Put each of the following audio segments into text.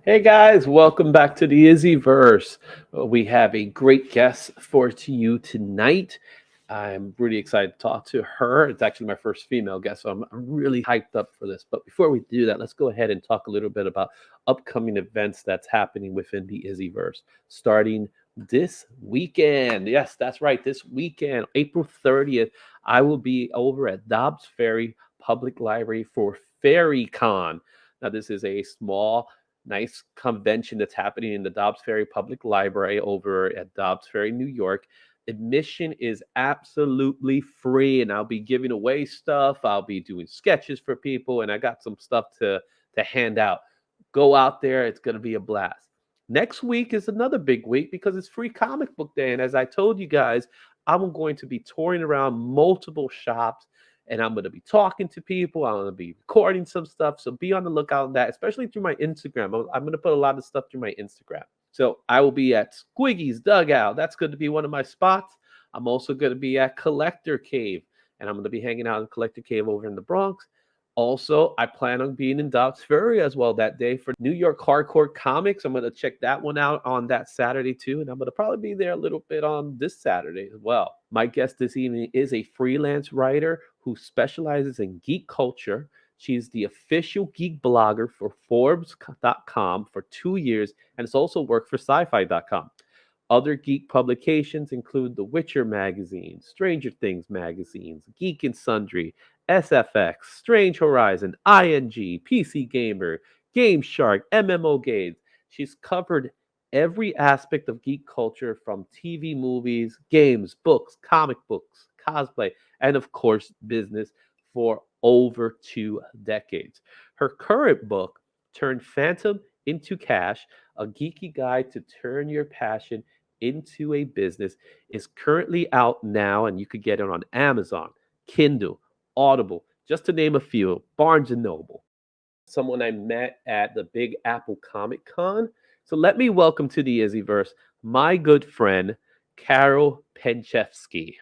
Hey guys, welcome back to the IzzyVerse. We have a great guest for to you tonight. I'm really excited to talk to her. It's actually my first female guest, so I'm really hyped up for this. But before we do that, let's go ahead and talk a little bit about upcoming events that's happening within the IzzyVerse, starting this weekend. Yes, that's right. This weekend, April 30th, I will be over at Dobbs Ferry Public Library for Fairy Con. Now, this is a small nice convention that's happening in the Dobbs Ferry Public Library over at Dobbs Ferry, New York. Admission is absolutely free, and I'll be giving away stuff. I'll be doing sketches for people, and I got some stuff to hand out. Go out there; it's going to be a blast. Next week is another big week because it's Free Comic Book Day, and as I told you guys, I'm going to be touring around multiple shops and I'm going to be talking to people. I'm going to be recording some stuff. So be on the lookout on that, especially through my Instagram. I'm going to put a lot of stuff through my Instagram. So I will be at Squiggy's Dugout. That's going to be one of my spots. I'm also going to be at Collector Cave, and I'm going to be hanging out in Collector Cave over in the Bronx. Also, I plan on being in Dobbs Ferry as well that day for New York Hardcore Comics. I'm going to check that one out on that Saturday too. And I'm going to probably be there a little bit on this Saturday as well. My guest this evening is a freelance writer who specializes in geek culture. She's the official geek blogger for Forbes.com for 2 years and has also worked for Sci-Fi.com. Other geek publications include The Witcher magazine, Stranger Things magazines, Geek and Sundry, SFX, Strange Horizon, ING, PC Gamer, Game Shark, MMO Games. She's covered every aspect of geek culture from TV, movies, games, books, comic books, cosplay, and of course, business for over 2 decades. Her current book, Turn Phantom into Cash, a geeky guide to turn your passion into a business, is currently out now, and you could get it on Amazon, Kindle, Audible, just to name a few, Barnes and Noble. Someone I met at the Big Apple Comic Con. So let me welcome to the IzzyVerse my good friend, Carol Pinchefsky.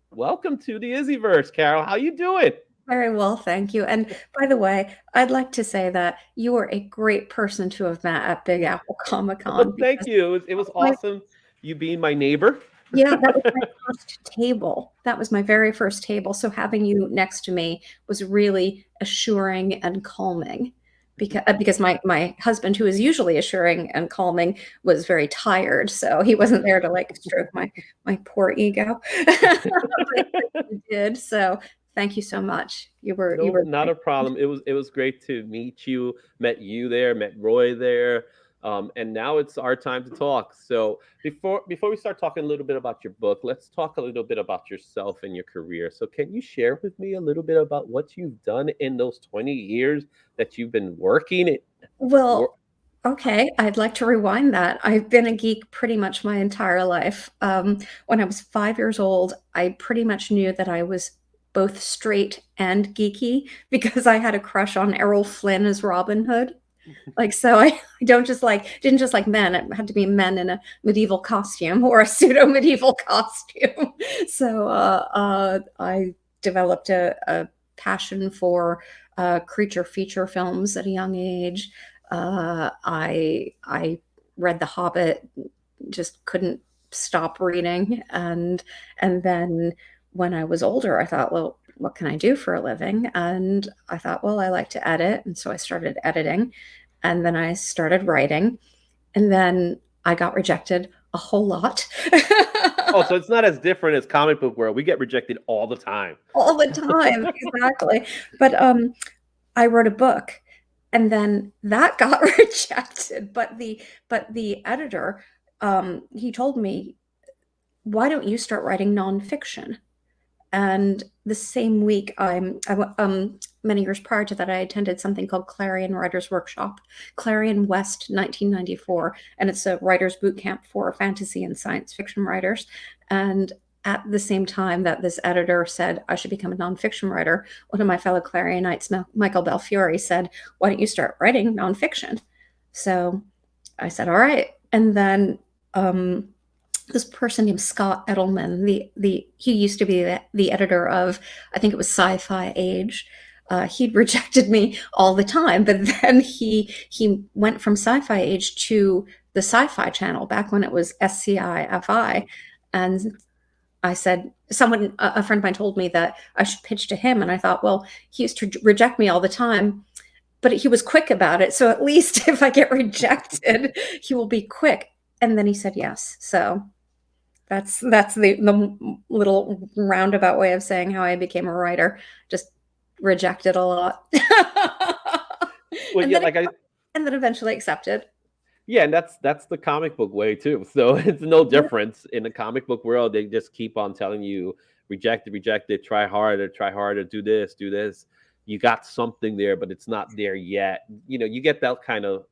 Welcome to the IzzyVerse, Carol. How you doing? Very well, thank you. And by the way, I'd like to say that you are a great person to have met at Big Apple Comic Con. Thank you. It was awesome you being my neighbor. Yeah, that was my first table. That was my very first table. So having you next to me was really assuring and calming. Because my husband, who is usually assuring and calming, was very tired, so he wasn't there to like stroke my poor ego. But he did. So thank you so much. You were Not a problem. It was great to meet you. Met you there. Met Roy there. And now it's our time to talk. So before we start talking a little bit about your book, let's talk a little bit about yourself and your career. So can you share with me a little bit about what you've done in those 20 years that you've been working? Well, okay, I'd like to rewind that. I've been a geek pretty much my entire life. When I was 5 years old, I pretty much knew that I was both straight and geeky because I had a crush on Errol Flynn as Robin Hood. Like, so I didn't just like men. It had to be men in a medieval costume or a pseudo medieval costume. So I developed a passion for creature feature films at a young age. I read The Hobbit, just couldn't stop reading, and then when I was older, I thought, well, what can I do for a living? And I thought, well, I like to edit, and so I started editing, and then I started writing, and then I got rejected a whole lot. Oh, so it's not as different as comic book world. We get rejected all the time. All the time, exactly. But I wrote a book, and then that got rejected. But the editor, he told me, why don't you start writing nonfiction? And the same week, many years prior to that, I attended something called Clarion Writers Workshop, Clarion West 1994, and it's a writers boot camp for fantasy and science fiction writers. And at the same time that this editor said I should become a nonfiction writer, one of my fellow Clarionites, Michael Belfiore, said, why don't you start writing nonfiction? So I said, all right. And then this person named Scott Edelman, he used to be the editor of, I think it was Sci-Fi Age. He'd rejected me all the time, but then he went from Sci-Fi Age to the Sci-Fi Channel back when it was SCI-FI, and I said, a friend of mine told me that I should pitch to him, and I thought, well, he used to reject me all the time, but he was quick about it, so at least if I get rejected, he will be quick. And then he said yes. So that's the little roundabout way of saying how I became a writer. Just rejected a lot. Well, and, yeah, then and then eventually accepted. yeah, and that's the comic book way too. So it's no difference in the comic book world. They just keep on telling you reject it, try harder, do this. You got something there, but it's not there yet. You know, you get those kind of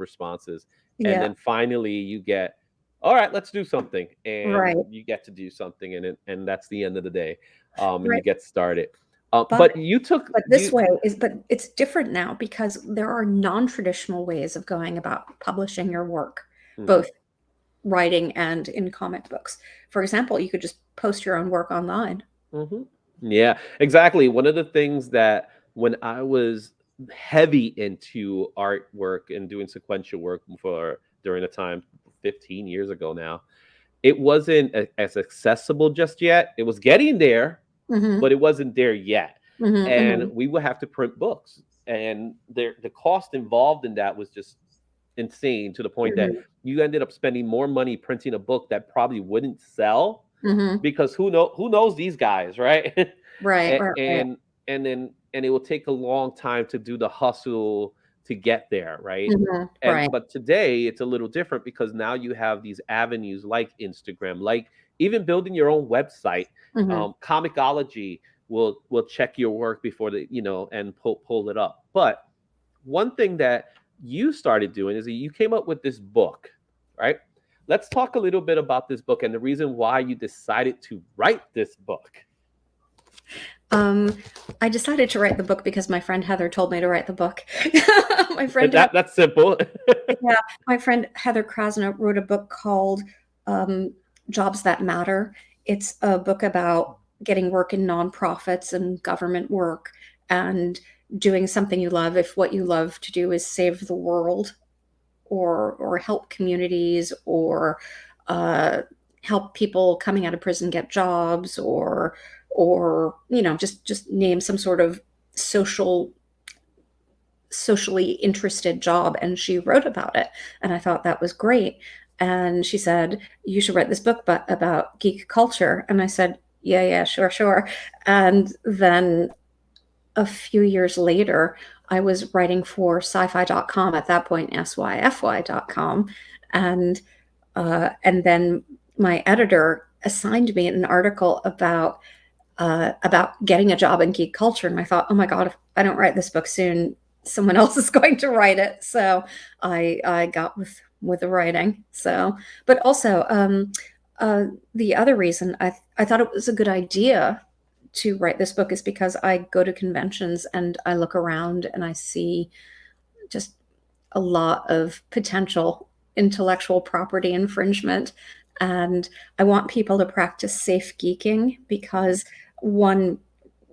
responses. And then finally you get, all right, let's do something. And you get to do something, and that's the end of the day. And you get started. But it's different now because there are non-traditional ways of going about publishing your work, both writing and in comic books. For example, you could just post your own work online. Yeah, exactly. One of the things that when I was heavy into artwork and doing sequential work during the time 15 years ago now, it wasn't as accessible just yet. It was getting there, but it wasn't there yet. And we would have to print books, and the cost involved in that was just insane, to the point that you ended up spending more money printing a book that probably wouldn't sell, because who knows these guys, right? And it will take a long time to do the hustle to get there, right? But today it's a little different, because now you have these avenues like Instagram, like even building your own website. Comicology will check your work before and pull it up. But one thing that you started doing is that you came up with this book, right? Let's talk a little bit about this book and the reason why you decided to write this book. I decided to write the book because my friend Heather told me to write the book. My friend that's simple. Yeah, my friend Heather Krasna wrote a book called Jobs That Matter. It's a book about getting work in nonprofits and government work and doing something you love, if what you love to do is save the world or help communities or help people coming out of prison get jobs, or just name some sort of socially interested job. And she wrote about it, and I thought that was great. And she said, you should write this book about geek culture. And I said, yeah, sure. And then a few years later, I was writing for sci-fi.com, at that point syfy.com, and then my editor assigned me an article about getting a job in geek culture, and I thought, oh my God, if I don't write this book soon, someone else is going to write it. So I got with the writing. So, but also the other reason I thought it was a good idea to write this book is because I go to conventions and I look around and I see just a lot of potential intellectual property infringement. And I want people to practice safe geeking, because one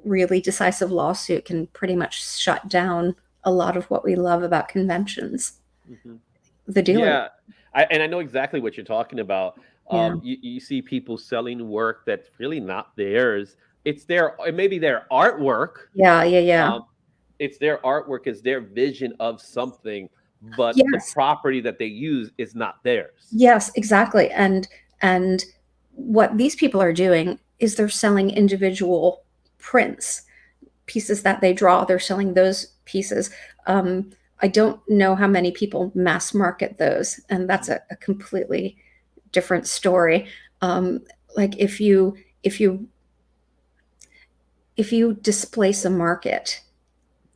really decisive lawsuit can pretty much shut down a lot of what we love about conventions. Mhm. The dealer. Yeah, and I know exactly what you're talking about. Yeah. You see people selling work that's really not theirs. It may be their artwork. Yeah. Yeah. Yeah. Um, it's their artwork, it's their vision of something, but the Yes. property that they use is not theirs. Yes, exactly. And what these people are doing is they're selling individual prints, pieces that they draw. They're selling those pieces. I don't know how many people mass market those, and that's a completely different story. Like if you displace a market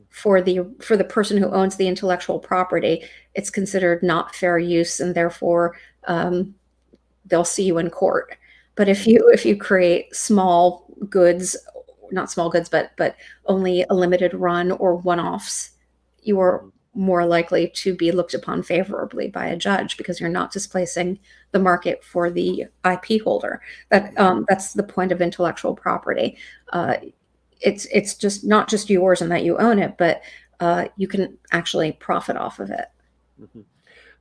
for the person who owns the intellectual property, it's considered not fair use, and therefore they'll see you in court. But if you create small goods, not small goods, but only a limited run or one-offs, you are Mhm. more likely to be looked upon favorably by a judge, because you're not displacing the market for the IP holder. That's the point of intellectual property. Uh, it's just not just yours and that you own it, but you can actually profit off of it. Mhm.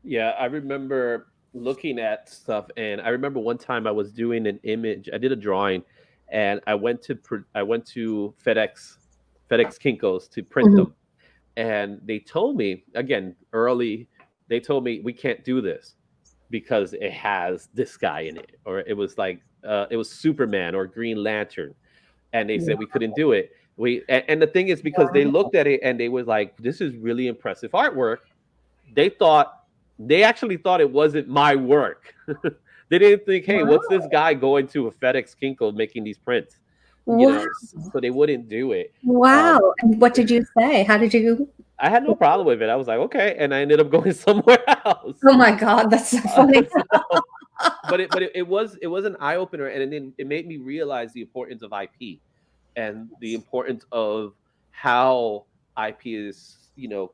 Yeah, I remember looking at stuff, and I remember one time I was doing an image. I did a drawing, and I went to FedEx Kinkos to print Mhm. them, and they told me again early. They told me we can't do this because it has this guy in it, or it was like it was Superman or Green Lantern, and they said we couldn't do it. And the thing is, because they Wow. looked at it and they was like, this is really impressive artwork. They thought they actually thought it wasn't my work. They didn't think, hey, what's Wow. this guy going to a FedEx Kinko making these prints? Wow. So they wouldn't do it. Um, Wow. And what did you say? How did you? I had no problem with it. I was like, okay, and I ended up going somewhere else. Oh my God, that's so funny. So, but it was an eye opener, and it made me realize the importance of IP and the importance of how IP is,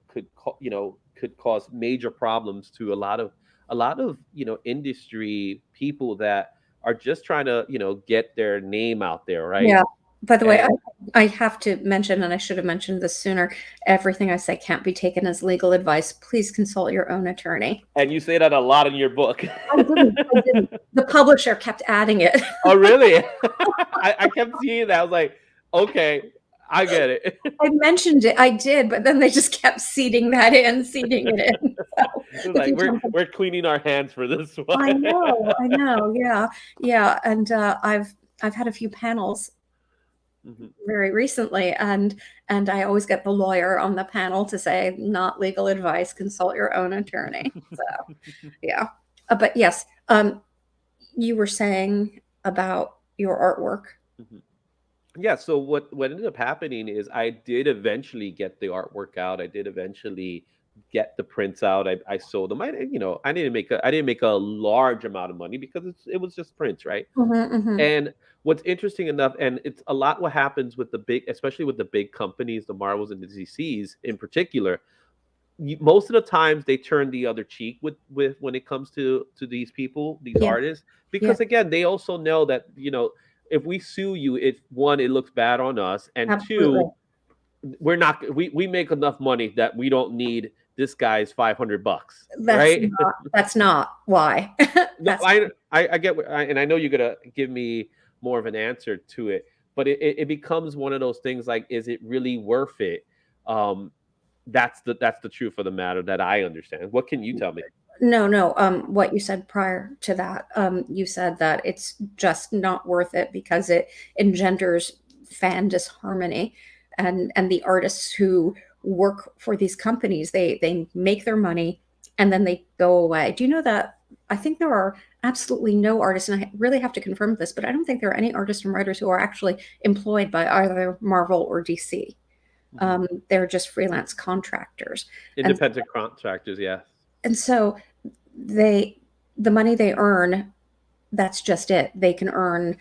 could cause major problems to a lot of industry people that are just trying to get their name out there, right? Yeah. By the way, And I have to mention, and I should have mentioned this sooner, everything I say can't be taken as legal advice. Please consult your own attorney. and you say that a lot in your book. I didn't. I didn't. The publisher kept adding it. Oh, really? I kept seeing that. I was like, okay, I get it. I mentioned it. I did, but then they just kept seeding that in, seeding it in. So It was if like you we're jump, we're cleaning our hands for this I one. know, I know, yeah, yeah, and I've had a few panels Mhm. very recently, and I always get the lawyer on the panel to say, not legal advice, consult your own attorney. So yeah, but yes, you were saying about your artwork. Mhm. Yeah, so what ended up happening is I did eventually get the artwork out. I did eventually get the prints out. I sold them. I didn't make a large amount of money because it was just prints, right? Mhm, mhm. And what's interesting enough, and it's a lot what happens with the big, especially with the big companies, the Marvels and the DCs in particular. Most of the times they turn the other cheek with when it comes to these people, these Yeah, artists, yeah, because again, they also know that if we sue you, it one, it looks bad on us, and absolutely. two, we make enough money that we don't need this guy's $500, right? That's not why. No, That's I get and I know you're gonna give me more of an answer to it, but it becomes one of those things like, is it really worth it? Um, that's the truth of the matter that I understand. What can you tell me? No, no. What you said prior to that, you said that it's just not worth it because it engenders fan disharmony, and the artists who work for these companies, they make their money and then they go away. Do you know that? I think there are absolutely no artists, and I really have to confirm this, but I don't think there are any artists and writers who are actually employed by either Marvel or DC. Mhm. They're just freelance contractors, and Independent contractors, yes. so they the money they earn, that's just it. They can earn,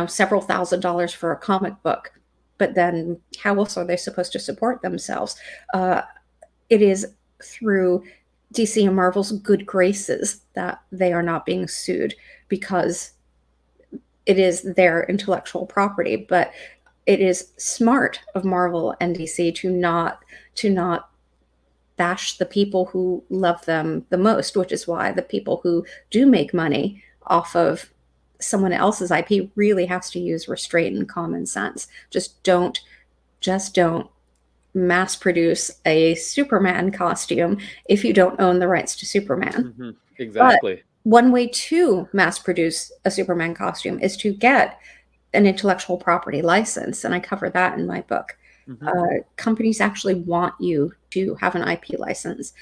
several $1,000s for a comic book, but then how else are they supposed to support themselves? uh, it is through DC and Marvel's good graces that they are not being sued because it is their intellectual property. But it is smart of Marvel and DC to not bash the people who love them the most, which is why the people who do make money off of someone else's IP really has to use restraint and common sense. Just don't mass produce a Superman costume if you don't own the rights to Superman. Mm-hmm. Exactly. But one way to mass produce a Superman costume is to get an intellectual property license, and I cover that in my book. Companies actually want you to have an IP license.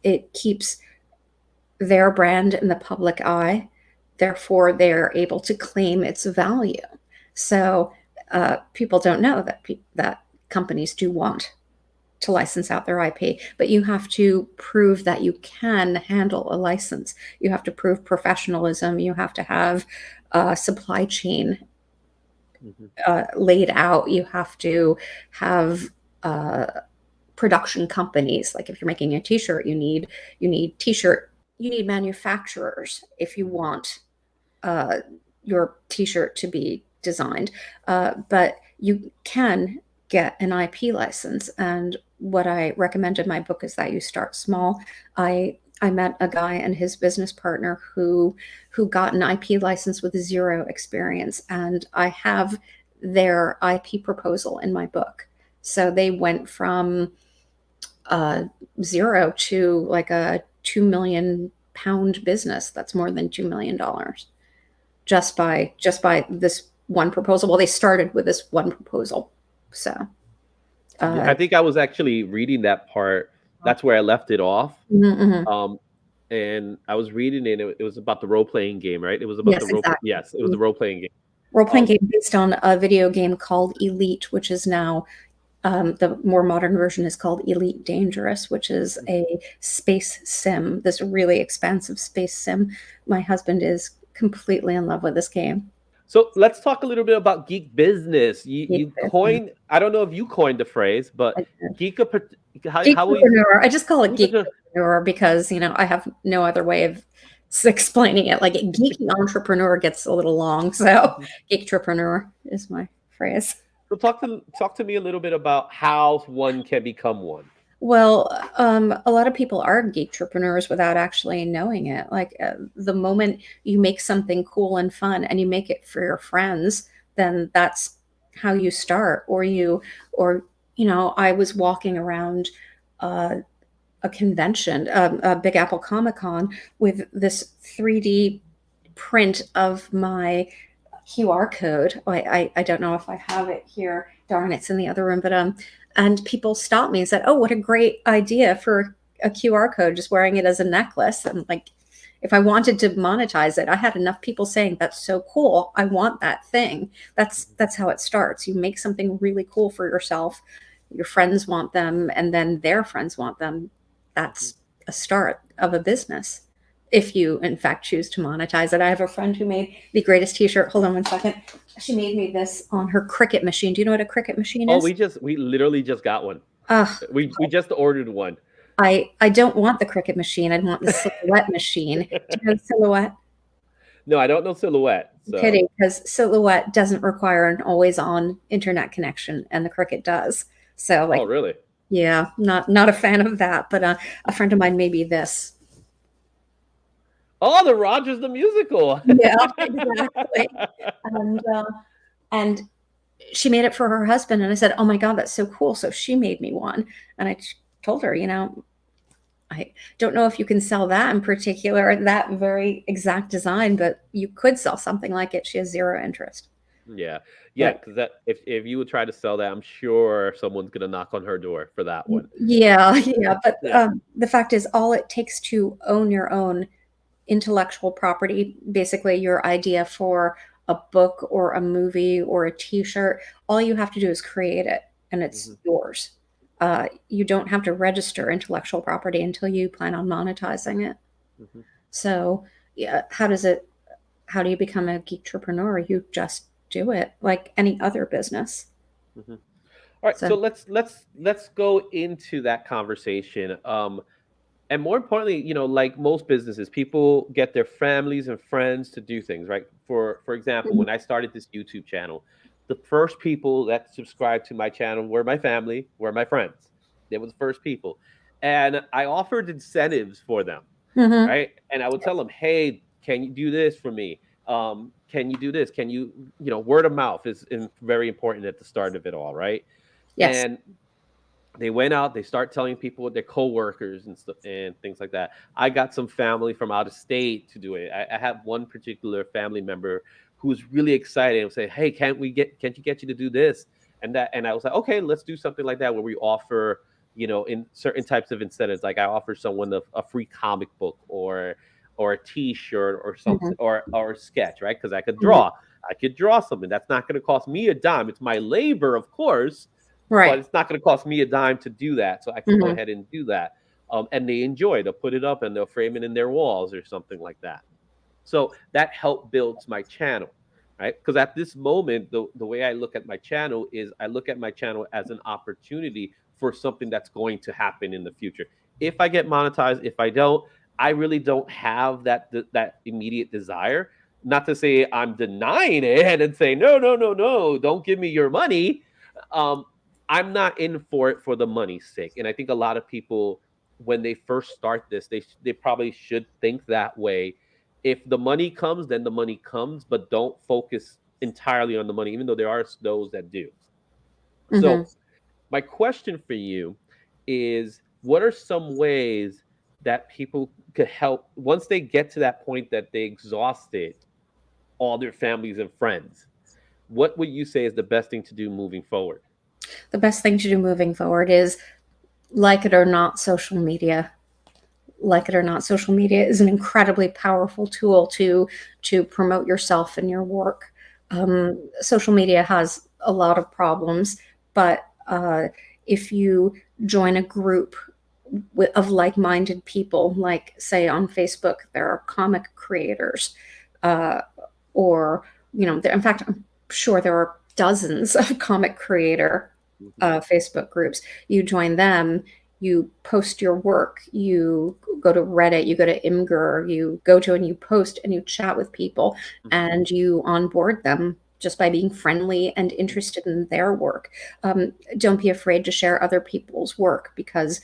It keeps their brand in the public eye, therefore they're able to claim its value. So people don't know that companies do want to license out their IP, but you have to prove that you can handle a license. You have to prove professionalism. You have to have a supply chain laid out. You have to have production companies. Like if you're making a t-shirt, you need manufacturers if you want your t-shirt to be designed. But you can get an IP license. And what I recommend in my book is that you start small. I met a guy and his business partner who got an IP license with zero experience, and I have their IP proposal in my book. So they went from zero to like a £2 million business. That's more than $2 million just by this one proposal. Well, they started with this one proposal. So I think I was actually reading that part. That's where I left it off. Mm-hmm. And I was reading it. It was about the role playing game, right? It was about Yes, exactly. Yes, it was the role playing game. Role-playing game based on a video game called Elite, which is now the more modern version is called Elite Dangerous, which is a space sim, this really expansive space sim. My husband is completely in love with this game. So let's talk a little bit about geek business. You coined, I don't know if you coined the phrase, but how will you? I just call it geekpreneur because, I have no other way of explaining it. Like geeky entrepreneur gets a little long, so geektrepreneur is my phrase. So talk to me a little bit about how one can become one. Well, a lot of people are geektrepreneurs without actually knowing it. Like the moment you make something cool and fun and you make it for your friends, then that's how you start. Or I was walking around a convention, a Big Apple Comic Con, with this 3D print of my QR code. I don't know if I have it here. Darn, it's in the other room. But and people stopped me and said, "Oh, what a great idea for a QR code, just wearing it as a necklace." And like, if I wanted to monetize it, I had enough people saying, "That's so cool. I want that thing." That's how it starts. You make something really cool for yourself. Your friends want them, and then their friends want them. That's a start of a business. If you, in fact, choose to monetize it. I have a friend who made the greatest t-shirt. Hold on one second. She made me this on her Cricut machine. Do you know what a Cricut machine is? Oh, we literally just got one. We just ordered one. I don't want the Cricut machine. I want the Silhouette machine. Do you know Silhouette? No, I don't know Silhouette. So. Kidding, because Silhouette doesn't require an always-on internet connection, and the Cricut does. So, like, oh, really? Yeah, not a fan of that. But a friend of mine made me this. Oh, the Rogers the musical. Yeah, exactly. And she made it for her husband, and I said, "Oh my God, that's so cool!" So she made me one, and I told her, I don't know if you can sell that in particular, that very exact design, but you could sell something like it. She has zero interest. Yeah, because that if you would try to sell that, I'm sure someone's gonna knock on her door for that one. Yeah. But the fact is, all it takes to own your own intellectual property, basically your idea for a book or a movie or a t-shirt, all you have to do is create it, and it's yours. You don't have to register intellectual property until you plan on monetizing it. So yeah, how do you become a geektrepreneur? You just do it like any other business. All right, so let's go into that conversation. And more importantly, like most businesses, people get their families and friends to do things, right? For example, Mhm. when I started this YouTube channel, the first people that subscribed to my channel were my family, were my friends. They were the first people. And I offered incentives for them, Mhm. right? And I would tell them, hey, can you do this for me? Can you do this? Can you, word of mouth is very important at the start of it all, right? Yes. And they went out, they start telling people, their coworkers and stuff and things like that. I got some family from out of state to do it. I have one particular family member who's really excited and say, hey, can't you get you to do this and that? And I was like, okay, let's do something like that where we offer, in certain types of incentives. Like I offer someone a free comic book or a t-shirt or Mhm. something or a sketch, right? Because Mhm. I could draw something that's not going to cost me a dime. It's my labor, of course, but Right. it's not going to cost me a dime to do that. So I can go Mhm. ahead and do that. And they enjoy it. They'll put it up and they'll frame it in their walls or something like that. So that helped builds my channel, right? Because at this moment, the way I look at my channel is I look at my channel as an opportunity for something that's going to happen in the future. If I get monetized, if I don't, I really don't have that immediate desire. Not to say I'm denying it and saying no, no, no, no, don't give me your money. Um, I'm not in for it for the money's sake, and I think a lot of people when they first start this, they probably should think that way. If the money comes, then the money comes, but don't focus entirely on the money, even though there are those that do. Mhm. So, my question for you is what are some ways that people could help once they get to that point that they exhausted all their families and friends? What would you say is the best thing to do moving forward? The best thing to do moving forward is, like it or not, social media. Like it or not, social media is an incredibly powerful tool to promote yourself and your work. Social media has a lot of problems, but if you join a group of like-minded people, like say on Facebook, there are comic creators, uh, or in fact, I'm sure there are dozens of comic creator Mhm. Facebook groups. You join them, you post your work, you go to Reddit, you go to Imgur, you go to and you post and you chat with people, Mhm. and you onboard them just by being friendly and interested in their work. Don't be afraid to share other people's work, because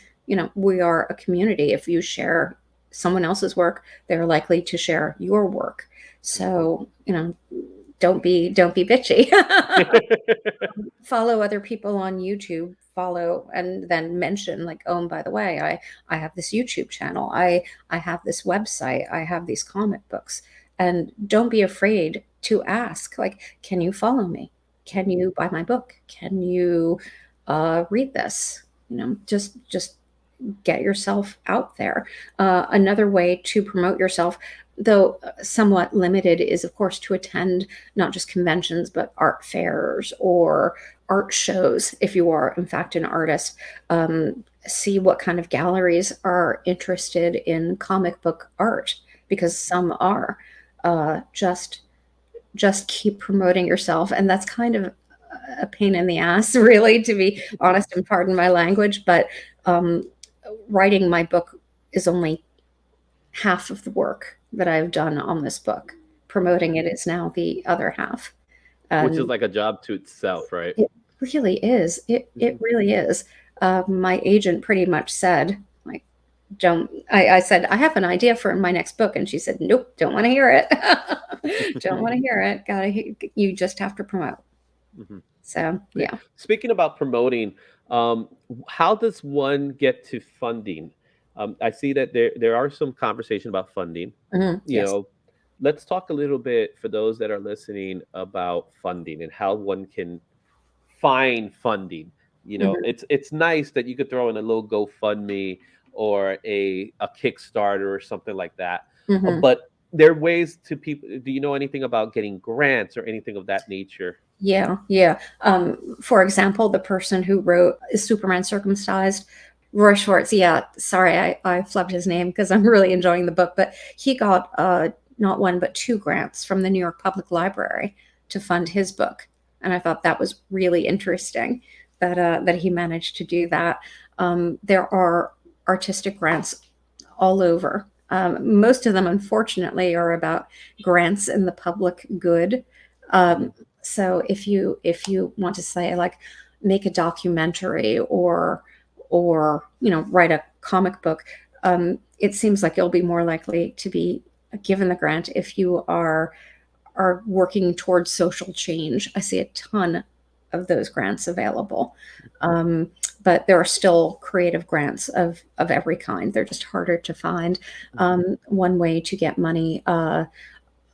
we are a community. If you share someone else's work, they're likely to share your work. Mhm. So don't be bitchy. Follow other people on YouTube, follow and then mention, like, oh, and by the way, I have this YouTube channel, I have this website, I have these comic books. And don't be afraid to ask, like, can you follow me? Can you buy my book? Can you read this? Just get yourself out there. Another way to promote yourself, though somewhat limited, is of course to attend not just conventions, but art fairs or art shows. If you are, in fact, an artist, see what kind of galleries are interested in comic book art, because some are. Just keep promoting yourself, and that's kind of a pain in the ass, really, to be honest, and pardon my language. But um, writing my book is only half of the work that I've done on this book. Promoting it is now the other half. Which is And like a job to itself, right? it really is. It Mhm. really is. My agent pretty much said, like, don't. I said I have an idea for my next book, and she said, nope, don't want to hear it. Don't want to hear it. You just have to promote. Mhm. So Great. yeah. Speaking about promoting, how does one get to funding? I see that there are some conversation about funding. Mhm. You Yes. know, let's talk a little bit for those that are listening about funding and how one can find funding. Mhm. It's nice that you could throw in a little GoFundMe or a Kickstarter or something like that. Mhm. But there are ways to people. Do you know anything about getting grants or anything of that nature? Yeah, yeah. For example, the person who wrote "Is Superman Circumcised?" Roy Schwartz. Yeah, sorry, I flubbed his name because I'm really enjoying the book. But he got not one but two grants from the New York Public Library to fund his book, and I thought that was really interesting that he managed to do that. There are artistic grants all over. Most of them, unfortunately, are about grants in the public good. Um, so if you want to say like make a documentary or write a comic book, it seems like you'll be more likely to be given the grant if you are working towards social change. I see a ton of those grants available. But there are still creative grants of every kind. They're just harder to find. One way to get money, one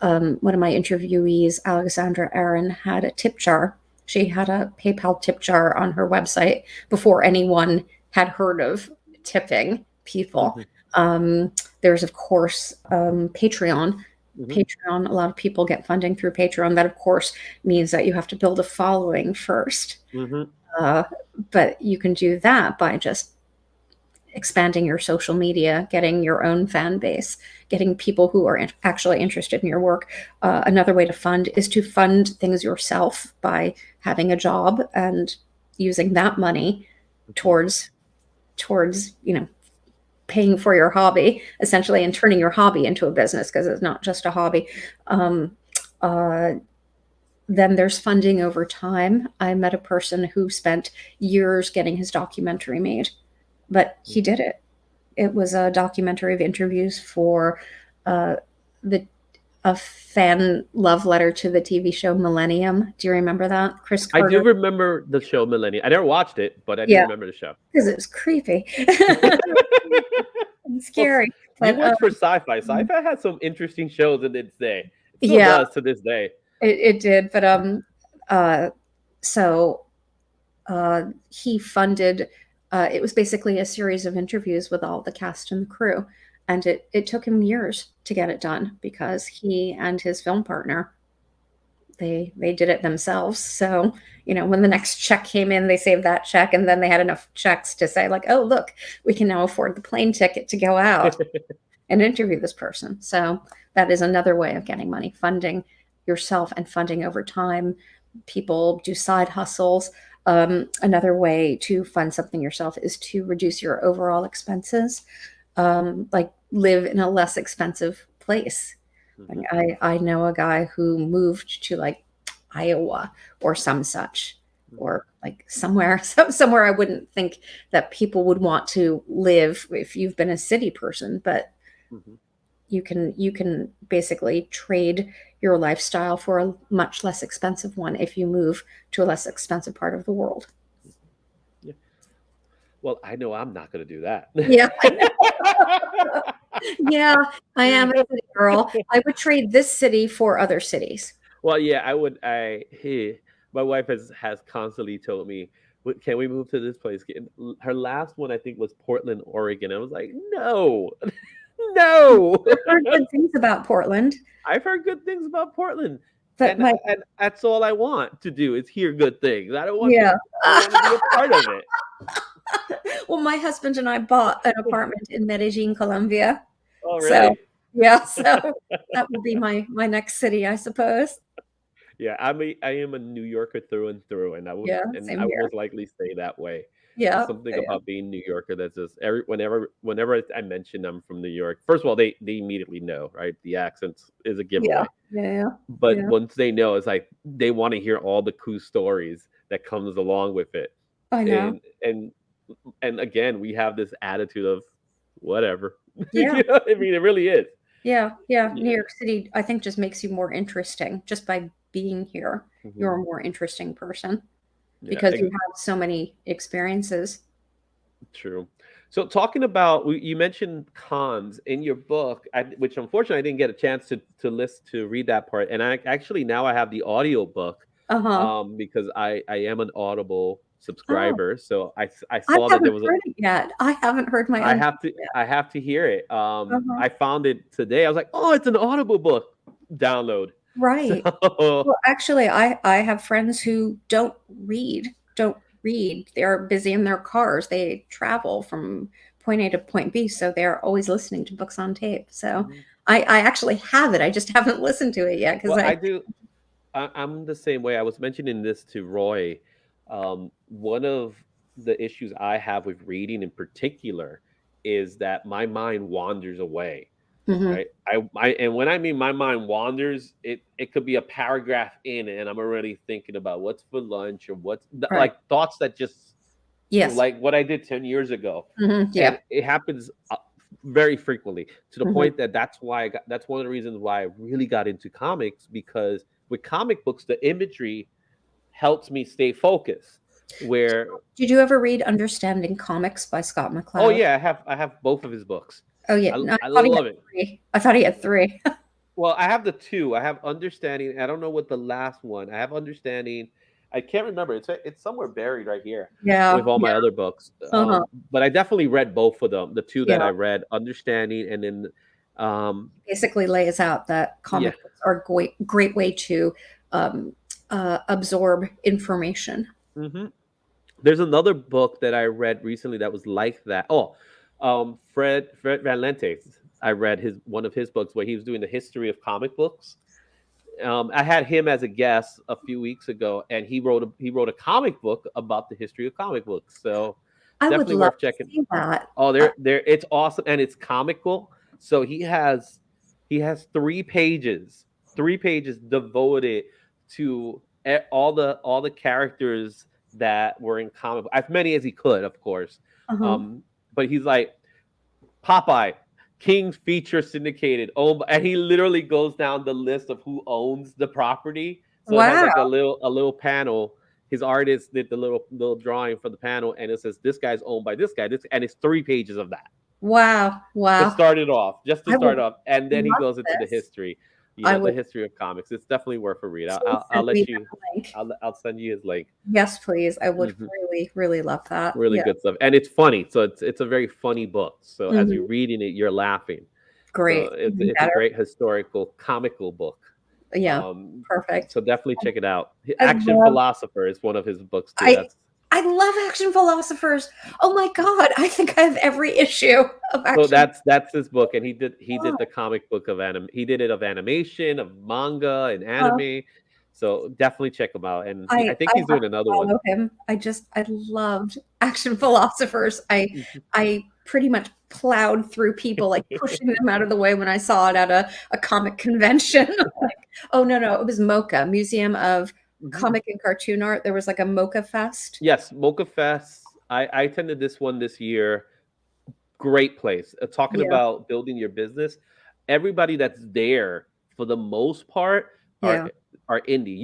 of my interviewees, Alexandra Aaron, had a tip jar. She had a PayPal tip jar on her website before anyone had heard of tipping people. There's, of course, Patreon. Patreon, a lot of people get funding through Patreon. That, of course, means that you have to build a following first. But you can do that by just expanding your social media, getting your own fan base, getting people who are actually interested in your work. Another way to fund is to fund things yourself by having a job and using that money towards paying for your hobby, essentially, and turning your hobby into a business, because it's not just a hobby. Then there's funding over time. I met a person who spent years getting his documentary made, but he did it. It was a documentary of interviews for a fan love letter to the TV show Millennium. Do you remember that? Chris Carter. I do remember the show Millennium. I never watched it, but I do remember the show. Because it was creepy. And scary. You worked for Sci-Fi. Sci-Fi had some interesting shows in its day. It still does to this day. It did, but so he funded. It was basically a series of interviews with all the cast and the crew, and it took him years to get it done because he and his film partner they did it themselves. So when the next check came in, they saved that check, and then they had enough checks to say like, oh look, we can now afford the plane ticket to go out and interview this person. So that is another way of getting money, funding yourself and funding over time. People do side hustles. Another way to fund something yourself is to reduce your overall expenses, like live in a less expensive place. Like I know a guy who moved to like Iowa or some such, or like somewhere I wouldn't think that people would want to live if you've been a city person, but you can basically trade your lifestyle for a much less expensive one if you move to a less expensive part of the world. Well, I know I'm not going to do that. Yeah. Yeah, I am a city girl. I would trade this city for other cities. Well, yeah, I would. My wife has constantly told me, can we move to this place? Her last one, I think, was Portland, Oregon. I was like, no. No. I've heard good things about Portland. I've heard good things about Portland. But and that's all I want to do is hear good things. I don't want to be a part of it. Well, my husband and I bought an apartment in Medellin, Colombia. Oh, really? So that would be my next city, I suppose. Yeah, I am a New Yorker through and through, and I would most likely stay that way. Yeah, There's something about being New Yorker that's just whenever I mention I'm from New York, first of all, they immediately know, right? The accent is a giveaway. Yeah. But once they know, it's like they want to hear all the cool stories that comes along with it. I know. And again, we have this attitude of whatever. Yeah. I mean, it really is. Yeah. New York City, I think, just makes you more interesting just by being here. You're a more interesting person. Because you have so many experiences. True. So talking about, you mentioned cons in your book, which unfortunately I didn't get a chance to read that part. And I have the audio book because I am an Audible subscriber. So I saw that there was heard it yet. I haven't heard my own I have to hear it. I found it today. I was like, oh, it's an Audible book download. Right. Well, actually, I have friends who don't read. They're busy in their cars. They travel from point A to point B, so they're always listening to books on tape. So I actually have it. I just haven't listened to it yet. Well, I do. I'm the same way. I was mentioning this to Roy. One of the issues I have with reading in particular is that my mind wanders away. Hmm. Right. And when I mean my mind wanders, it could be a paragraph in and I'm already thinking about what's for lunch or Right. like thoughts that just Yes. like what I did 10 years ago. Hmm. Yeah. And it happens very frequently to the Hmm. point that that's one of the reasons why I really got into comics, because with comic books, the imagery helps me stay focused. Where, Did you ever read Understanding Comics by Scott oh McCloud? yeah, I have both of his books. Oh yeah, no, I I thought he had love it. three. I thought he had three. Well, I have the two. I have Understanding. I don't know what the last one. I have Understanding. I can't remember. It's somewhere buried right here Yeah, with all yeah, my other books. uh-huh, But I definitely read both of them. The two that yeah. I read, Understanding, and then Basically lays out that yeah. comic books are a great way to um, absorb information. hmm There's another book that I read recently that was like that. Oh, Fred Van Lentes. I read his one of his books where he was doing the history of comic books. I had him as a guest a few weeks ago, and he wrote a comic book about the history of comic books. So I would definitely love worth to checking. see that. Oh, Uh, there it's awesome and it's comical. So he has 3 pages, 3 pages devoted to all the characters that were in comic, as many as he could, of course. uh-huh. Um, but he's like Popeye, King's Feature Syndicated. Oh, and he literally goes down the list of who owns the property. So it has Wow, like a little panel. His artist did the little drawing for the panel, and it says this guy's owned by this guy. And it's 3 pages of that wow, to wow. start it off, just to I would start off, and then he love goes into the this. history, I the would. history of comics. It's definitely worth a read. Please I'll send me let you. that link. I'll send you his link. Yes, please. I would Mhm. really, really love that. Really Yeah. good stuff, and it's funny. So it's a very funny book. So as Hmm. you're reading it, you're laughing. So Great. it's Even it's a better. great historical comical book. Yeah. Um, Perfect. so definitely check it out. I Action love Philosopher is one of his books too. I That's I love Action Philosophers. Oh my God, I think I have every issue of so Action. that's his book, and he did Oh, the comic book of anim. He did it of animation, of manga, and uh, anime. So definitely check him out. And I I think I he's have doing to another one. follow him. I loved Action Philosophers. I pretty much plowed through people, like pushing them out of the way when I saw it at a comic convention. Like, oh no, it was MoCA, Museum of Mhm. Comic and Cartoon Art. There was like a MoCA Fest. Yes, Mocha Fest. I attended this one this year. Great place. Talking Yeah, about building your business. Everybody that's there, for the most part, are yeah, are indie.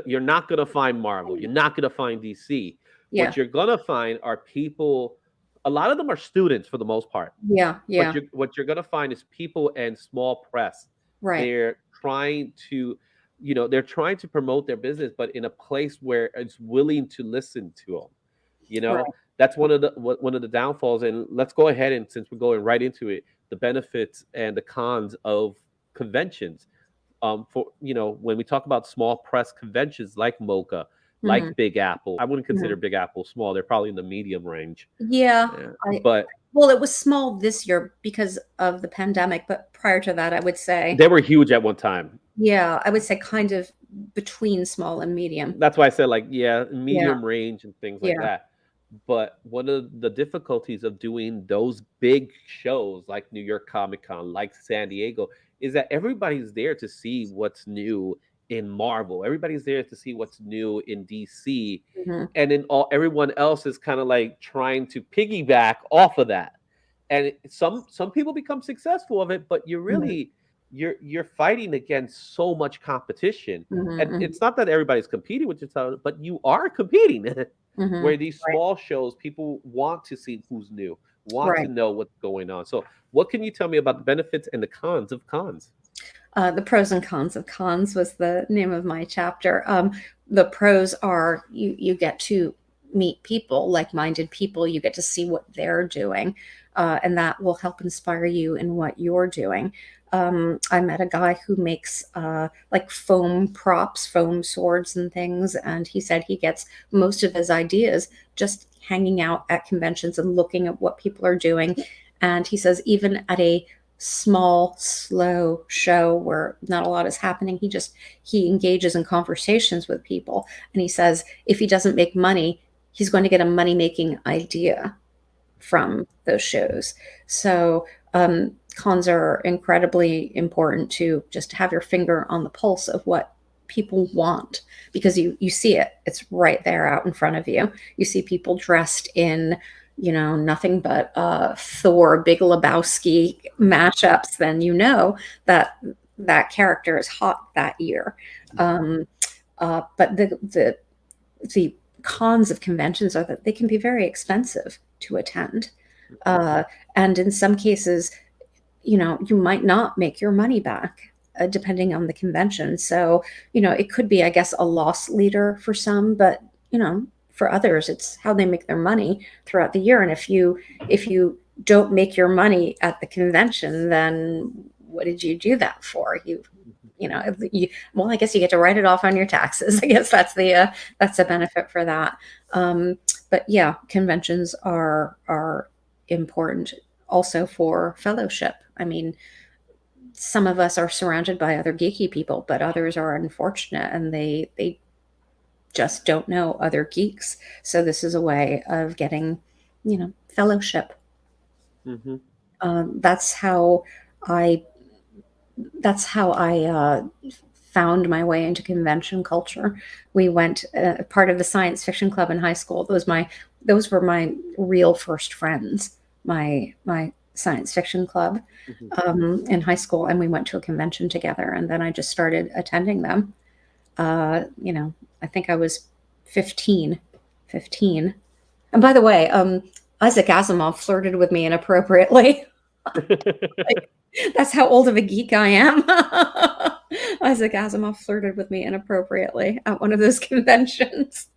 You're not gonna find Marvel. You're not gonna find DC. yeah, What you're gonna find are people. A lot of them are students for the most part. yeah, But yeah. what you're gonna find is people and small press. Right, They're trying to, they're trying to promote their business, but in a place where it's willing to listen to them. You know, right. that's one of the downfalls. And let's go ahead, and since we're going right into it, the benefits and the cons of conventions. For when we talk about small press conventions like Mocha, Hmm. like Big Apple, I wouldn't Hmm. consider Big Apple small. They're probably in the medium range. Yeah, Yeah. I But well, it was small this year because of the pandemic, but prior to that, I would say, they were huge at one time. yeah, I would say kind of between small and medium. That's why I said, like, yeah, Yeah, medium range and things like yeah, that. But one of the difficulties of doing those big shows like New York Comic Con, like San Diego, is that everybody's there to see what's new in Marvel. Everybody's there to see what's new in DC, mhm, and then everyone else is kind of like trying to piggyback off of that. And some people become successful of it, but mhm, you're fighting against so much competition. And mhm, it's not that everybody's competing with each other, but you are competing. mhm, mhm. Where these Right, small shows, people want to see who's new, want to right. know what's going on. So, what can you tell me about the benefits and the cons of cons? The pros and cons of cons was the name of my chapter. The pros are you get to meet people, like-minded people. You get to see what they're doing, and that will help inspire you in what you're doing. I met a guy who makes like foam props, foam swords and things, and he said he gets most of his ideas just hanging out at conventions and looking at what people are doing. And he says even at a small, slow show where not a lot is happening, he engages in conversations with people. And he says if he doesn't make money, he's going to get a money making idea. from those shows. So cons are incredibly important to just have your finger on the pulse of what people want, because you see it. It's right there out in front of you. You see people dressed in, nothing but Thor, Big Lebowski mashups, then you know that that character is hot that year. But the cons of conventions are that they can be very expensive to attend. And in some cases, you might not make your money back, depending on the convention. So, it could be, I guess, a loss leader for some, but, for others, it's how they make their money throughout the year. And if you don't make your money at the convention, then what did you do that for? Well, I guess you get to write it off on your taxes. I guess that's the benefit for that. But yeah, conventions are important also for fellowship. I mean, some of us are surrounded by other geeky people, but others are unfortunate and they just don't know other geeks. So this is a way of getting, fellowship. That's how I found my way into convention culture. We went part of the science fiction club in high school. Those were my real first friends. My science fiction club in high school, and we went to a convention together. And then I just started attending them. I think I was 15. And by the way, Isaac Asimov flirted with me inappropriately. That's how old of a geek I am. Isaac Asimov flirted with me inappropriately at one of those conventions.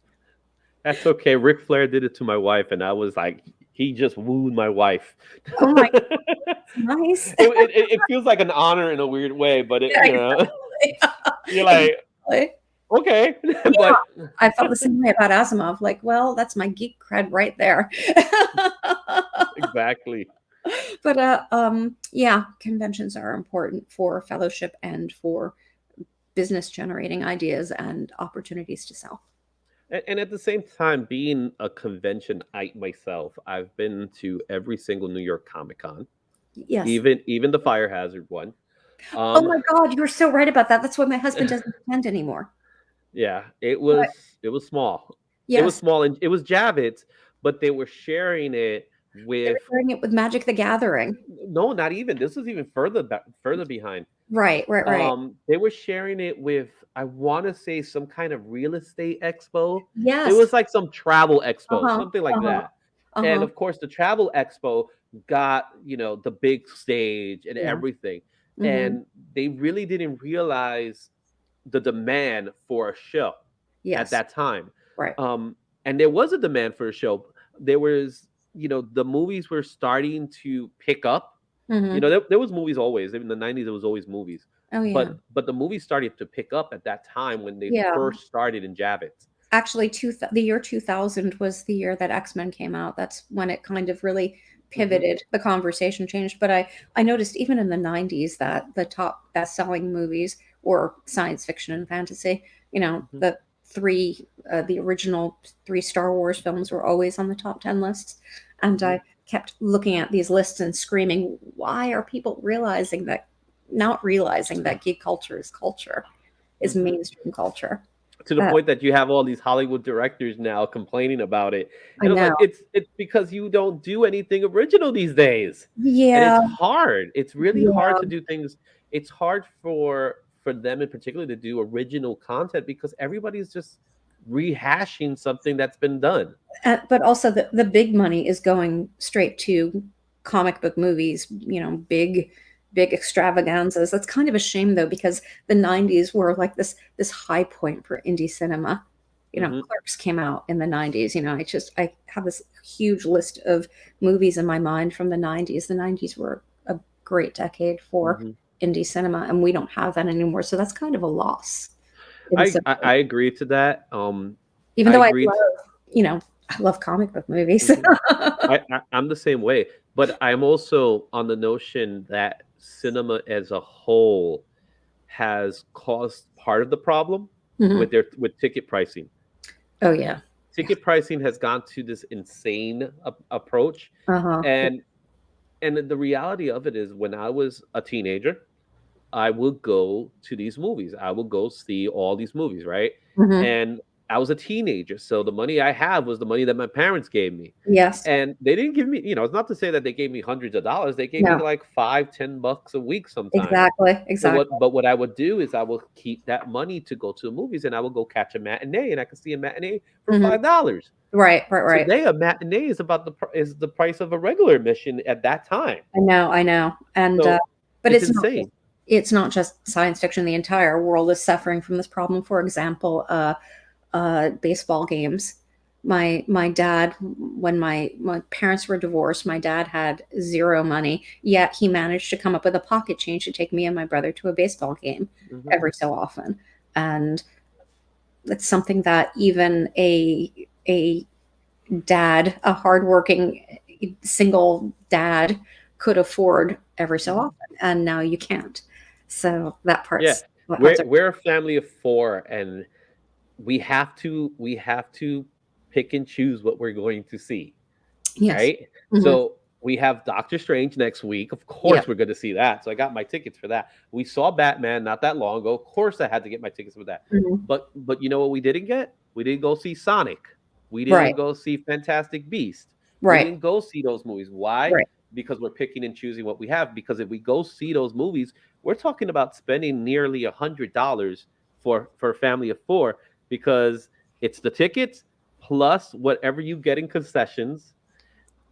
That's okay. Ric Flair did it to my wife, and I was like, he just wooed my wife. Oh my God, that's nice. It feels like an honor in a weird way, but you're like, okay. Yeah, But I felt the same way about Asimov. Like, well, that's my geek cred right there. exactly. But yeah, conventions are important for fellowship and for business generating ideas and opportunities to sell. And at the same time, being a conventionite myself, I've been to every single New York Comic Con, Yes. even the Fire Hazard one. Oh my God, you're so right about that. That's why my husband doesn't attend anymore. Yeah, it was small. Yes. It was small, and it was Javits, but they were sharing it They with. were sharing it with Magic the Gathering. No, not even. This is even further behind. Right. They were sharing it with, I want to say, some kind of real estate expo. Yes. It was like some travel expo, something like that. And of course, the travel expo got, the big stage and everything. And they really didn't realize the demand for a show at that time. Right. And there was a demand for a show. There was, the movies were starting to pick up. There was movies always. In the 90s, there was always movies. Oh, yeah. But the movies started to pick up at that time when they first started in Javits. Actually, the year 2000 was the year that X-Men came out. That's when it kind of really pivoted. The conversation changed. But I noticed even in the 90s that the top best-selling movies were science fiction and fantasy. The original 3 Star Wars films were always on the top 10 lists. And I kept looking at these lists and screaming, why are people not realizing that geek culture is mainstream culture? To the point that you have all these Hollywood directors now complaining about it. And I know. It's because you don't do anything original these days. Yeah. And it's hard. It's really hard to do things. It's hard for them in particular to do original content because everybody's just rehashing something that's been done. But also the big money is going straight to comic book movies, big extravaganzas. That's kind of a shame though, because the 90s were like this high point for indie cinema. Clerks came out in the 90s. I have this huge list of movies in my mind from the 90s. The 90s were a great decade for indie cinema, and we don't have that anymore. So that's kind of a loss. I agree to that. Even though I love comic book movies. I'm the same way, but I'm also on the notion that cinema as a whole has caused part of the problem with ticket pricing. Oh yeah. ticket pricing has gone to this insane approach, Uh-huh. and the reality of it is, when I was a teenager, I would go to these movies. I would go see all these movies, right? Hmm. And I was a teenager, so the money I have was the money that my parents gave me. Yes. And they didn't give me, it's not to say that they gave me hundreds of dollars. They gave me No. like $5, $10 a week sometimes. Exactly. Exactly. But what I would do is I will keep that money to go to the movies, and I will go catch a matinee, and I can see a matinee for Hmm. $5. Right. Right. Right. Today, a matinee is about is the price of a regular admission at that time. I know. I know. And So but it's it's not just, insane. it's not just science fiction. The entire world is suffering from this problem. For example, baseball games. My dad, when my parents were divorced, my dad had zero money, yet he managed to come up with a pocket change to take me and my brother to a baseball game Mhm. every so often. And it's something that even a dad, a hardworking single dad, could afford every so Mhm. often, and now you can't. So that Yeah, part's what parts we're are. we're a family of four, and we have to pick and choose what we're going to see, Yes. right? Hmm. So we have Doctor Strange next week. Of Yeah. course, we're going to see that. So I got my tickets for that. We saw Batman not that long ago. Of course, I had to get my tickets for that. Hmm. But you know what we didn't get? We didn't go see Sonic. We didn't Right. go see Fantastic Beast. We Right. didn't go see those movies. Why? Right. Because we're picking and choosing what we have. Because if we go see those movies, we're talking about spending nearly $100 for a family of four, because it's the tickets plus whatever you get in concessions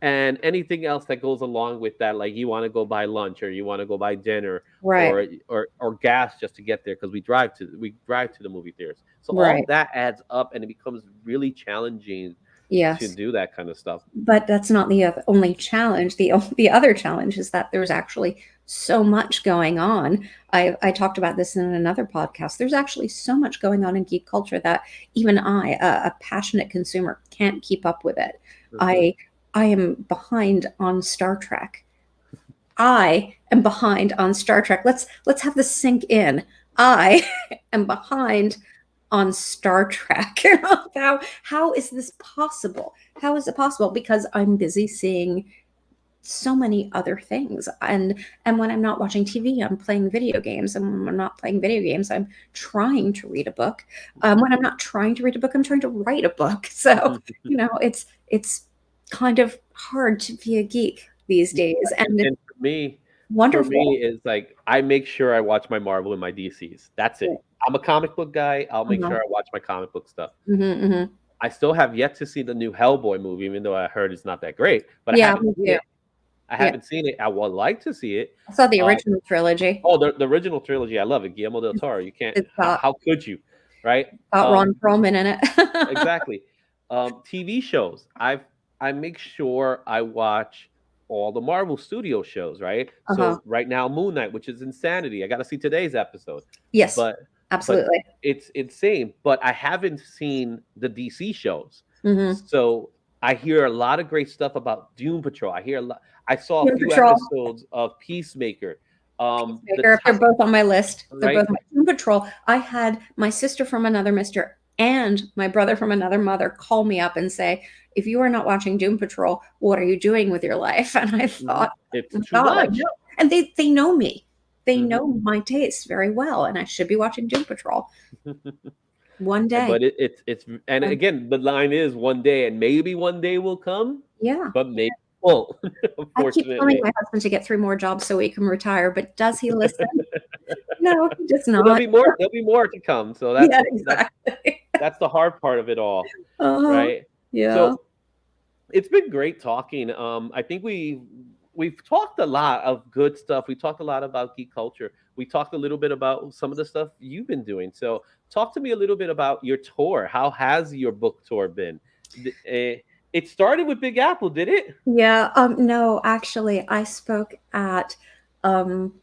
and anything else that goes along with that, like you want to go buy lunch, or you want to go buy dinner, Right. or gas just to get there, because we drive to the movie theaters. So all Right. that adds up, and it becomes really challenging to Yes. do that kind of stuff. But that's not the only challenge. The other challenge is that there's actually so much going on. I talked about this in another podcast. There's actually so much going on in geek culture that even I, a passionate consumer, can't keep up with it. Mhm. I am behind on Star Trek. I am behind on Star Trek. Let's have this sink in. I am behind on Star Trek. How is this possible? How is it possible? Because I'm busy seeing so many other things. And when I'm not watching TV, I'm playing video games. And when I'm not playing video games, I'm trying to read a book. When I'm not trying to read a book, I'm trying to write a book. So, it's kind of hard to be a geek these days. And it's And for me, wonderful. is like, I make sure I watch my Marvel and my DCs. That's it. I'm a comic book guy. I'll make Uh-huh. sure I watch my comic book stuff. Hmm. Hmm. I still have yet to see the new Hellboy movie, even though I heard it's not that great. But I Yeah, haven't me seen too. it. I Yeah. haven't seen it. I would like to see it. I saw the Um, original trilogy. oh, the original trilogy, I love it. Guillermo del Toro. You can't. It's How could you, right? got Ron Perlman in it. Exactly. TV shows. I make sure I watch all the Marvel Studio shows, right? Uh-huh. So right now, Moon Knight, which is insanity. I got to see today's episode, Yes, but but absolutely. it's insane. But I haven't seen the DC shows, Hmm. so I hear a lot of great stuff about Doom Patrol. I hear a lot. I saw a Doom few Patrol, episode of Peacemaker. The Peacemaker, they're top, both on my list. They're right. both my Doom Patrol. I had my sister from another mister and my brother from another mother call me up and say, if you are not watching Doom Patrol, what are you doing with your life? And I Mhm. thought, It's oh my too God, I much. know. And they know me. They Mhm. know my tastes very well, and I should be watching Doom Patrol one day. But it's and And again, the line is one day, and maybe one day will come, yeah. but maybe it won't, I keep telling unfortunately. my husband to get 3 more jobs so he can retire, but does he listen? No, he does Well, there'll not. be more. There'll be more to come. So Yeah, that's exactly. that's the hard part of it all, Uh-huh. right? Yeah. So it's been great talking. I think we've talked a lot of good stuff. We talked a lot about geek culture. We talked a little bit about some of the stuff you've been doing. So talk to me a little bit about your tour. How has your book tour been? It started with Big Apple, did it? Yeah, no, actually, I spoke at um,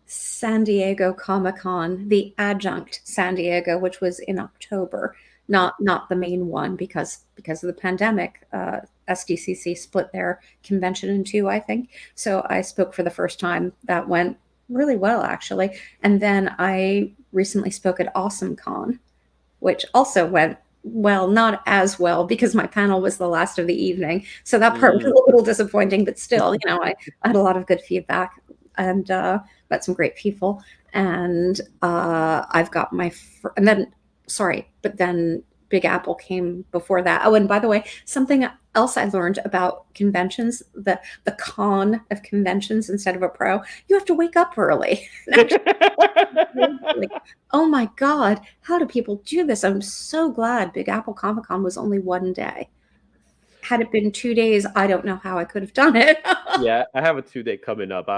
San Diego Comic-Con, the adjunct San Diego, which was in October, Mhm. not the main one because of the pandemic. SDCC split their convention in two, I think. So I spoke for the first time. That went really well, actually. And then I recently spoke at Awesome Con, which also went well, not as well, because my panel was the last of the evening. So that part was Mm. a little disappointing, but still, I had a lot of good feedback and met some great people. And I've got and then, sorry, but then Big Apple came before that. Oh, and by the way, something else I learned about conventions, the con of conventions instead of a pro, you have to wake up early. Like, oh my God, how do people do this? I'm so glad Big Apple Comic Con was only one day. Had it been 2 days, I don't know how I could have done it. Yeah, I have a 2-day coming up.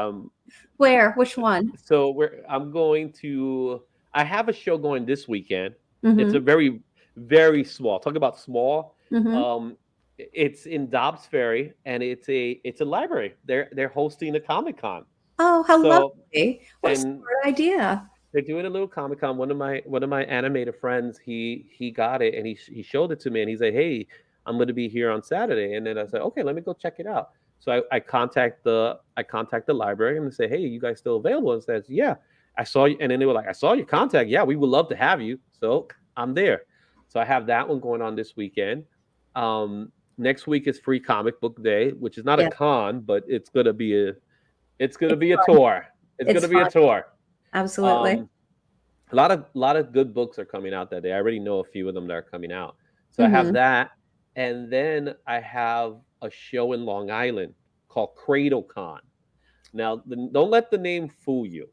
Where? Which one? So I'm going to. I have a show going this weekend. It's Mm-hmm. a very, very small. Talk about small. Mm-hmm. It's in Dobbs Ferry, and it's a library. They're hosting a Comic Con. Oh, how So lovely! What a and smart idea. they're doing a little Comic Con. One of my animator friends, he got it and he showed it to me and he said, "Hey, I'm going to be here on Saturday." And then I said, "Okay, let me go check it out." So I contact the library and say, "Hey, you guys still available?" And says, "Yeah, I saw you." And then they were like, "I saw your contact. Yeah, we would love to have you." So I'm there. So I have that one going on this weekend. Next week is Free Comic Book Day, which is not a Yeah, con, but it's gonna be a it's fun. tour. It's It's gonna be a fun. tour. Absolutely. Um, a lot of good books are coming out that day. I already know a few of them that are coming out. So I have Mm-hmm. that, and then I have a show in Long Island called Cradle Con. Now, don't let the name fool you.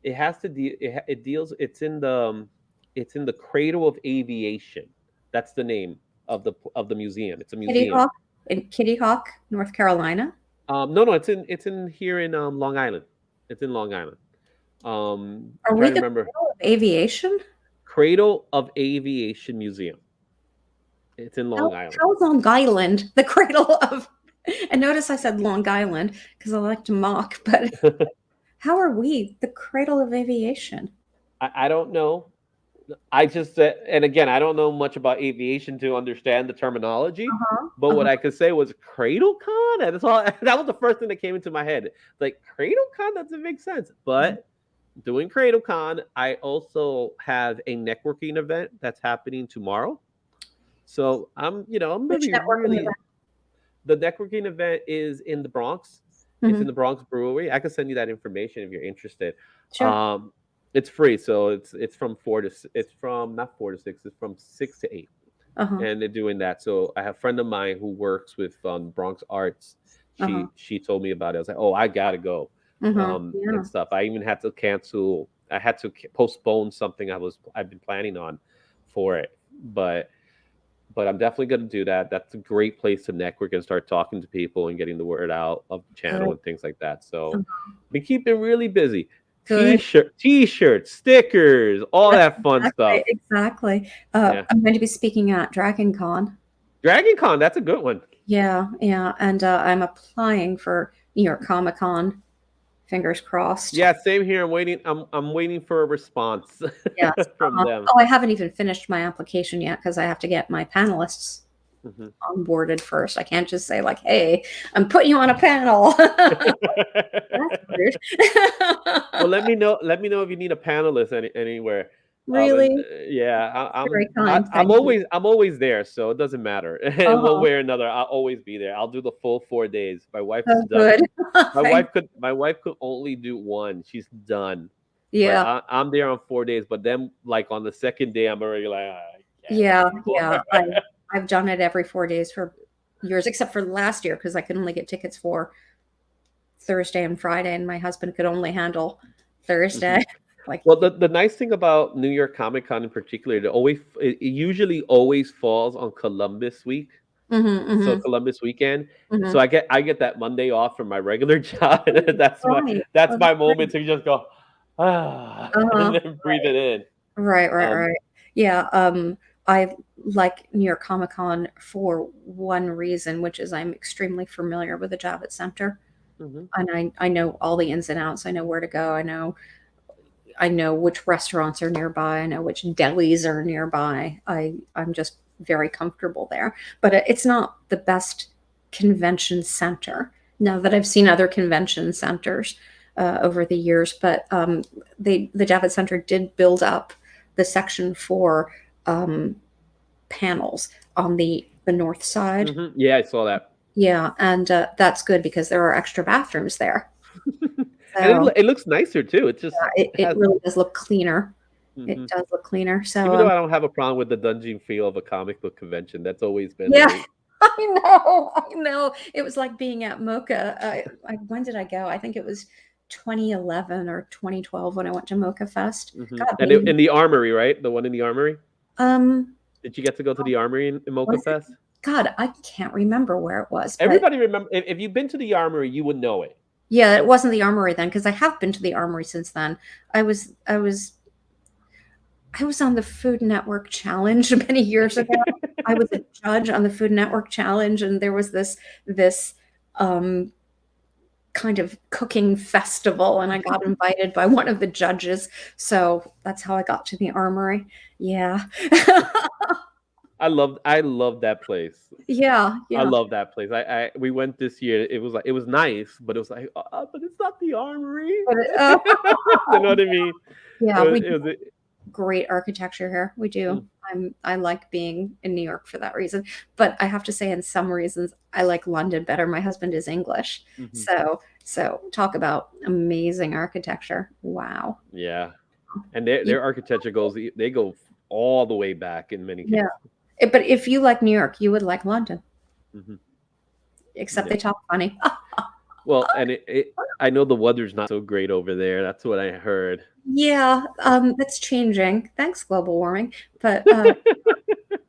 It has to deal. It deals. It's in the cradle of aviation. That's the name of the museum. It's a Kitty museum. Hawk in Kitty Hawk, North Carolina. No, it's in here in Long Island. It's in Long Island. Are I'm we trying to the remember. cradle of aviation? Cradle of Aviation Museum. It's in Long Island. How's Long Island the cradle of? And notice I said Long Island because I like to mock, but how are we the cradle of aviation? I don't know. I just said, and again, I don't know much about aviation to understand the terminology. Uh-huh. But what Uh-huh. I could say was Cradle Con, and that's all. That was the first thing that came into my head. Like Cradle Con, that doesn't make sense. But doing Cradle Con, I also have a networking event that's happening tomorrow. So I'm Which really, networking really. event? The networking event is in the Bronx. It's in Mhm. the Bronx Brewery. I can send you that information if you're interested. Sure. It's free, so it's from it's from not 4 to 6. It's from 6 to 8, Uh-huh. and they're doing that. So I have a friend of mine who works with Bronx Arts. Uh-huh. She told me about it. I was like, oh, I gotta go, Uh-huh. Yeah. and stuff. I even had to cancel. I had to postpone something I've been planning on for it, but I'm definitely going to do that. That's a great place to network and start talking to people and getting the word out of the channel Good. and things like that. So Uh-huh. we keep it really busy. Good. T-shirts, stickers, all that fun Exactly. stuff. Exactly. Yeah. I'm going to be speaking at Dragon Con. Dragon Con, that's a good one. Yeah, yeah, and I'm applying for New York Comic Con. Fingers crossed. Yeah, same here. I'm waiting for a response Yes. from them. Oh, I haven't even finished my application yet because I have to get my panelists hmm onboarded first. I can't just say like, "Hey, I'm putting you on a panel." That's rude. Well, let me know. Let me know if you need a panelist anywhere. And Really? yeah, Very kind. I'm Thank you. always there, so it doesn't matter. In one Uh-huh. way or another, I'll always be there. I'll do the full 4 days. My wife is Oh, done. good. Thank. My wife could only do one. She's done. But Yeah, I'm there on 4 days. But then, like on the second day, I'm already like, I can't yeah, anymore. yeah. I've done it every 4 days for years, except for last year because I could only get tickets for Thursday and Friday, and my husband could only handle Thursday. Mhm. Like, Well, the nice thing about New York Comic Con in particular, it usually always falls on Columbus week. mhm, So mhm, Columbus weekend. So mhm. I get that Monday off from my regular job. that's my Right. that's Oh, my that's moment great. to just go and Uh-huh. then breathe it in. Right, right, Um, right. Yeah, I like New York Comic Con for one reason, which is I'm extremely familiar with the Javits Center, mhm. and I know all the ins and outs. I know where to go. I know which restaurants are nearby. I know which delis are nearby. I'm just very comfortable there. But it's not the best convention center. Now that I've seen other convention centers over the years, but the Javits Center did build up the section for um, panels on the north side. Yeah, I saw that. Yeah, and that's good because there are extra bathrooms there. And So it looks nicer too. It just it has. really does look cleaner. It Mhm. does look cleaner. So Even though I don't have a problem with the dungeon feel of a comic book convention, that's always been yeah, like, I know. It was like being at Mocha. When did I go? I think it was 2011 or 2012 when I went to Mocha Fest. God, and in the Armory, right? The one in the Armory. um, Did you get to go to the Armory in Mocha Fest? God, I can't remember where it was. But Everybody remember if you've been to the Armory, you would know it. yeah, it wasn't the Armory then because I have been to the Armory since then. I was on the Food Network Challenge many years ago. I was a judge on the Food Network Challenge, and there was this kind of cooking festival, and I got invited by one of the judges. So that's how I got to the Armory. Yeah. I love that place. Yeah, I yeah. love that place. We went this year. It was like it was nice, but it was like, but it's not the Armory. But You know what I mean? yeah, we It was great architecture here. We do. I like being in New York for that reason. But I have to say, in some reasons, I like London better. My husband is English, so talk about amazing architecture. Wow. Yeah, and their architecture they go all the way back in many cases. Yeah, but if you like New York, you would like London. Except Yeah. they talk funny. Well, and I know the weather's not so great over there. That's what I heard. Yeah, that's changing. Thanks, global warming. But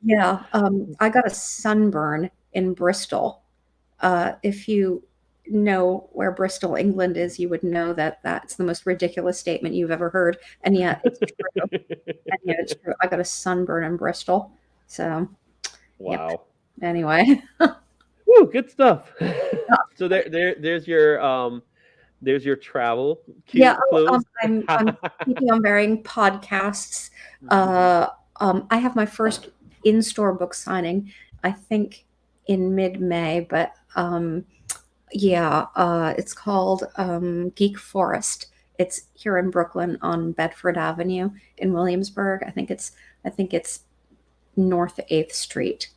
yeah, I got a sunburn in Bristol. If you know where Bristol, England is, you would know that that's the most ridiculous statement you've ever heard. And yet it's true. And yet it's true. I got a sunburn in Bristol. So, Wow. Yep. Anyway. Woo, good stuff. So there's your travel. Yeah, clothes. I'm keeping on varying podcasts. I have my first in-store book signing, I think, in mid-May, but yeah, it's called Geek Forest. It's here in Brooklyn on Bedford Avenue in Williamsburg. I think it's North 8th Street.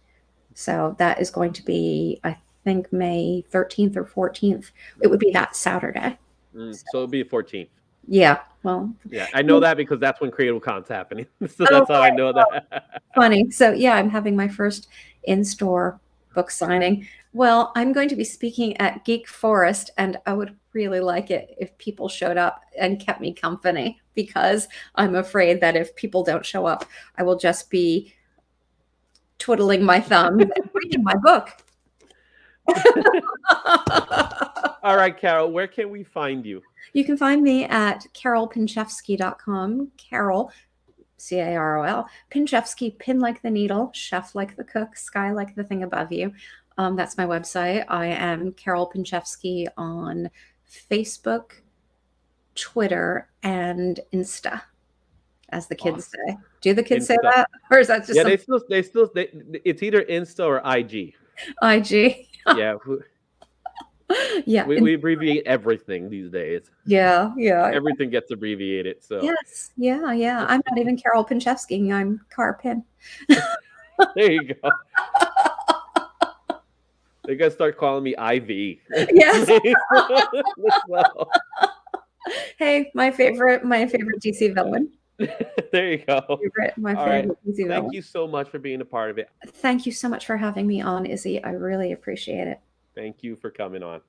So that is going to be, I think, May 13th or 14th. It would be that Saturday. So it'll be the 14th. Yeah, well. Yeah, I know that because that's when Cradle Con's happening. So that's how I know that. Funny. So yeah, I'm having my first in-store book signing. Well, I'm going to be speaking at Geek Forest, and I would really like it if people showed up and kept me company, because I'm afraid that if people don't show up, I will just be twiddling my thumbs and reading my book. All right, Carol, where can we find you? You can find me at carolpinchefsky.com. Carol, Carol, Pinchefsky, pin like the needle, chef like the cook, sky like the thing above you. That's my website. I am Carol Pinchefsky on Facebook, Twitter, and Insta, as the kids say. Do the kids say that, or is that just they still it's either Insta or IG. IG. Yeah. Yeah, we abbreviate everything these days. Yeah. Everything gets abbreviated. So yes, yeah. I'm not even Carol Pinchefsky. I'm Car Pin. There you go. They're gonna start calling me IV. Yes. Well. Hey, my favorite DC villain. There you go. My All favorite right. DC villain. Thank you so much for being a part of it. Thank you so much for having me on, Izzy. I really appreciate it. Thank you for coming on.